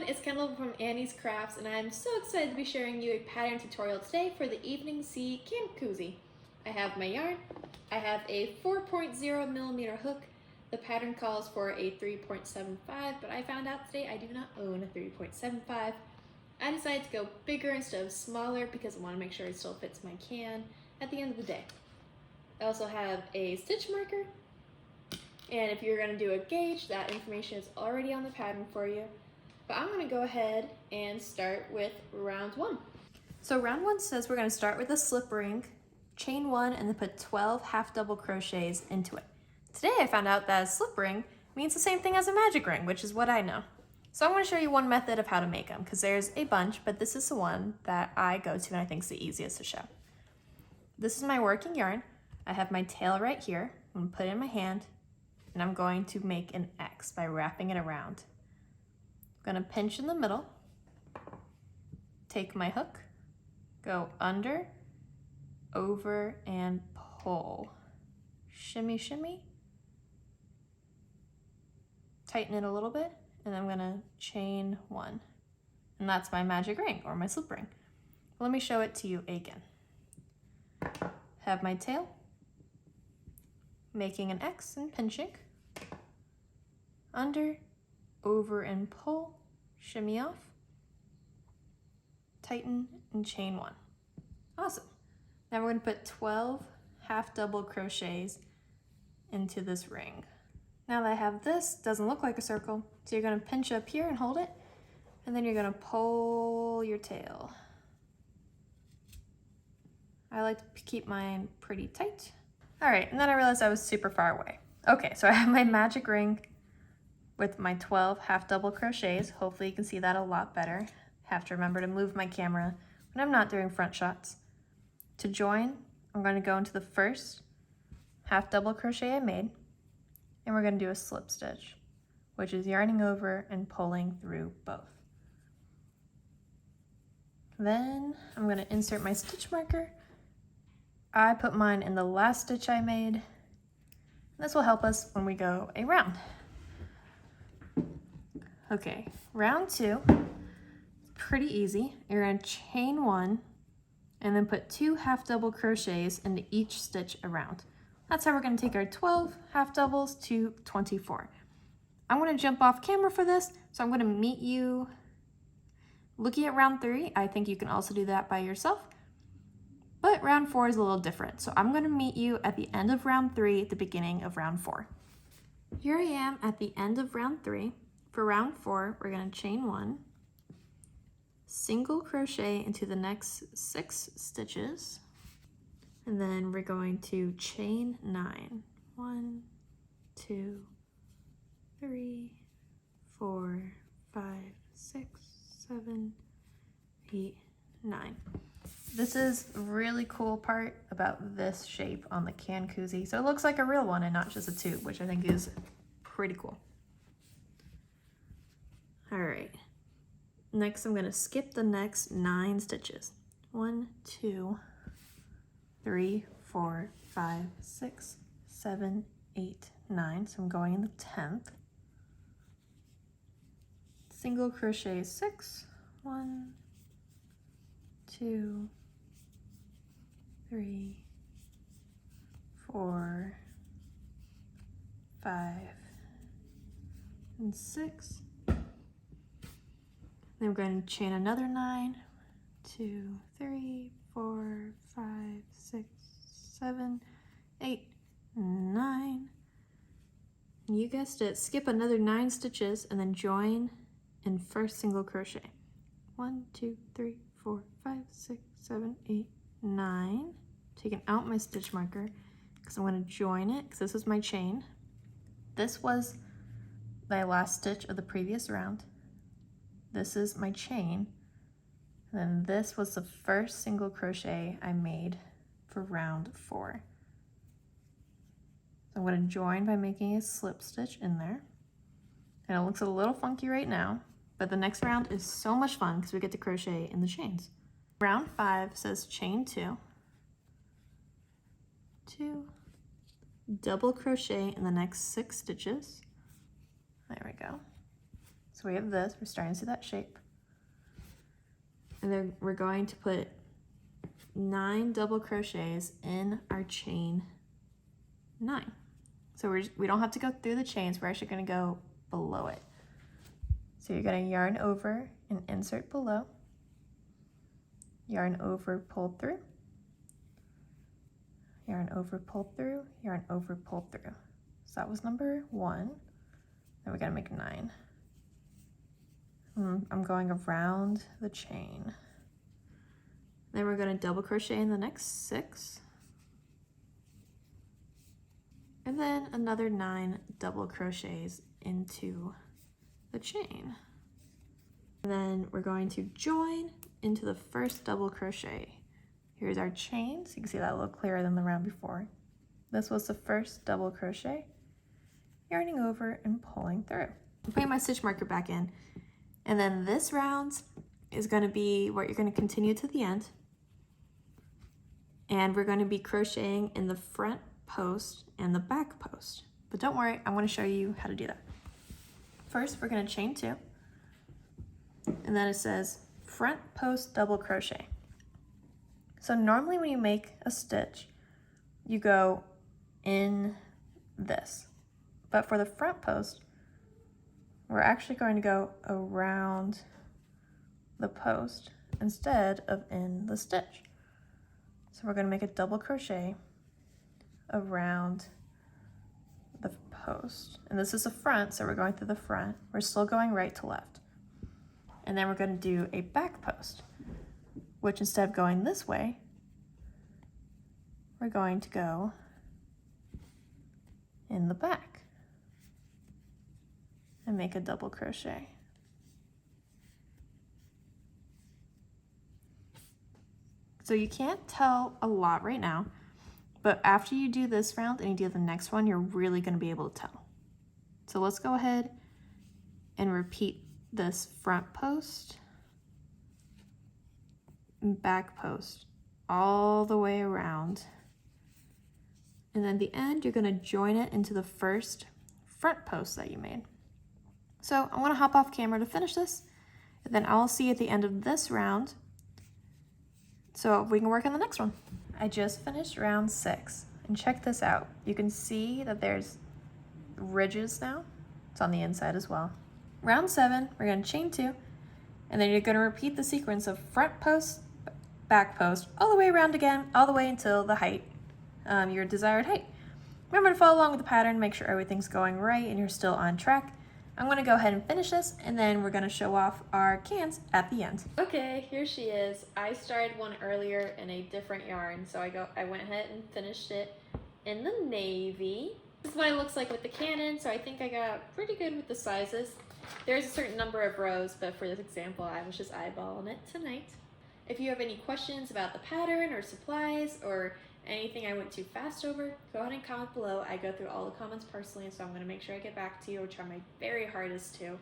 everyone, it's Kendall from Annie's Crafts, and I'm so excited to be sharing you a pattern tutorial today for the Evening Sea Can Koozie. I have my yarn, I have a 4.0mm hook. The pattern calls for a 3.75, but I found out today I do not own a 3.75. I decided to go bigger instead of smaller because I want to make sure it still fits my can at the end of the day. I also have a stitch marker, and if you're going to do a gauge, that information is already on the pattern for you. But I'm going to go ahead and start with round 1. So round 1 says we're going to start with a slip ring, chain 1, and then put 12 half double crochets into it. Today I found out that a slip ring means the same thing as a magic ring, which is what I know. So I'm going to show you one method of how to make them, because there's a bunch, but this is the one that I go to and I think is the easiest to show. This is my working yarn. I have my tail right here. I'm going to put it in my hand, and I'm going to make an X by wrapping it around. I'm going to pinch in the middle, take my hook, go under, over, and pull. Shimmy, shimmy. Tighten it a little bit, and I'm going to chain 1. And that's my magic ring, or my slip ring. Let me show it to you again. Have my tail, making an X and pinching, under, over and pull, shimmy off, tighten, and chain 1. Awesome. Now we're going to put 12 half double crochets into this ring. Now that I have this, doesn't look like a circle, so you're going to pinch up here and hold it, and then you're going to pull your tail. I like to keep mine pretty tight. All right, and then I realized I was super far away. Okay, so I have my magic ring with my 12 half double crochets. Hopefully you can see that a lot better. Have to remember to move my camera when I'm not doing front shots. To join, I'm going to go into the first half double crochet I made, and we're going to do a slip stitch, which is yarning over and pulling through both. Then I'm going to insert my stitch marker. I put mine in the last stitch I made. This will help us when we go around. Okay, round 2, pretty easy. You're going to chain 1 and then put 2 half double crochets into each stitch around. That's how we're going to take our 12 half doubles to 24. I'm going to jump off camera for this, so I'm going to meet you looking at round 3. I think you can also do that by yourself, but round 4 is a little different. So I'm going to meet you at the end of round 3, at the beginning of round 4. Here I am at the end of round 3. For round 4, we're going to chain 1, single crochet into the next 6 stitches, and then we're going to chain 9. 1, 2, 3, 4, 5, 6, 7, 8, 9. This is a really cool part about this shape on the can koozie. So it looks like a real one and not just a tube, which I think is pretty cool. All right, next I'm going to skip the next 9 stitches. 1, 2, 3, 4, 5, 6, 7, 8, 9. So I'm going in the 10th. Single crochet 6. 1, 2, 3, 4, 5, and 6. Then we're going to chain another 9, 2, 3, 4, 5, 6, 7, 8, 9. You guessed it, skip another 9 stitches and then join in first single crochet. 1, 2, 3, 4, 5, 6, 7, 8, 9. Taking out my stitch marker because I'm going to join it because this is my chain. This was my last stitch of the previous round. This is my chain, and then this was the first single crochet I made for round 4. So I'm going to join by making a slip stitch in there, and it looks a little funky right now, but the next round is so much fun because we get to crochet in the chains. Round 5 says chain 2, 2, double crochet in the next 6 stitches. There we go. So we have this, we're starting to see that shape. And then we're going to put 9 double crochets in our chain 9. So we don't have to go through the chains, we're actually gonna go below it. So you're gonna yarn over and insert below, yarn over, pull through, yarn over, pull through, yarn over, pull through. So that was number 1. Then we gotta make 9. I'm going around the chain. Then we're gonna double crochet in the next 6. And then another 9 double crochets into the chain. And then we're going to join into the first double crochet. Here's our chain, so you can see that a little clearer than the round before. This was the first double crochet, yarning over and pulling through. I'm putting my stitch marker back in, and then this round is going to be what you're going to continue to the end. And we're going to be crocheting in the front post and the back post. But don't worry, I'm going to show you how to do that. First, we're going to chain 2, and then it says front post double crochet. So normally when you make a stitch, you go in this. But for the front post, we're actually going to go around the post instead of in the stitch. So we're going to make a double crochet around the post. And this is the front, so we're going through the front. We're still going right to left. And then we're going to do a back post, which instead of going this way, we're going to go in the back and make a double crochet. So you can't tell a lot right now, but after you do this round and you do the next one, you're really going to be able to tell. So let's go ahead and repeat this front post and back post all the way around. And then at the end, you're going to join it into the first front post that you made. So I'm going to hop off camera to finish this, and then I'll see you at the end of this round so we can work on the next one. I just finished round 6, and check this out. You can see that there's ridges now. It's on the inside as well. Round 7, we're going to chain 2, and then you're going to repeat the sequence of front post, back post, all the way around again, all the way until the height, your desired height. Remember to follow along with the pattern, make sure everything's going right and you're still on track. I'm going to go ahead and finish this, and then we're going to show off our cans at the end. Okay, here she is. I started one earlier in a different yarn, so I went ahead and finished it in the navy. This is what it looks like with the cannon, so I think I got pretty good with the sizes. There's a certain number of rows, but for this example, I was just eyeballing it tonight. If you have any questions about the pattern or supplies or anything I went too fast over, go ahead and comment below. I go through all the comments personally, so I'm going to make sure I get back to you. I'll try my very hardest to.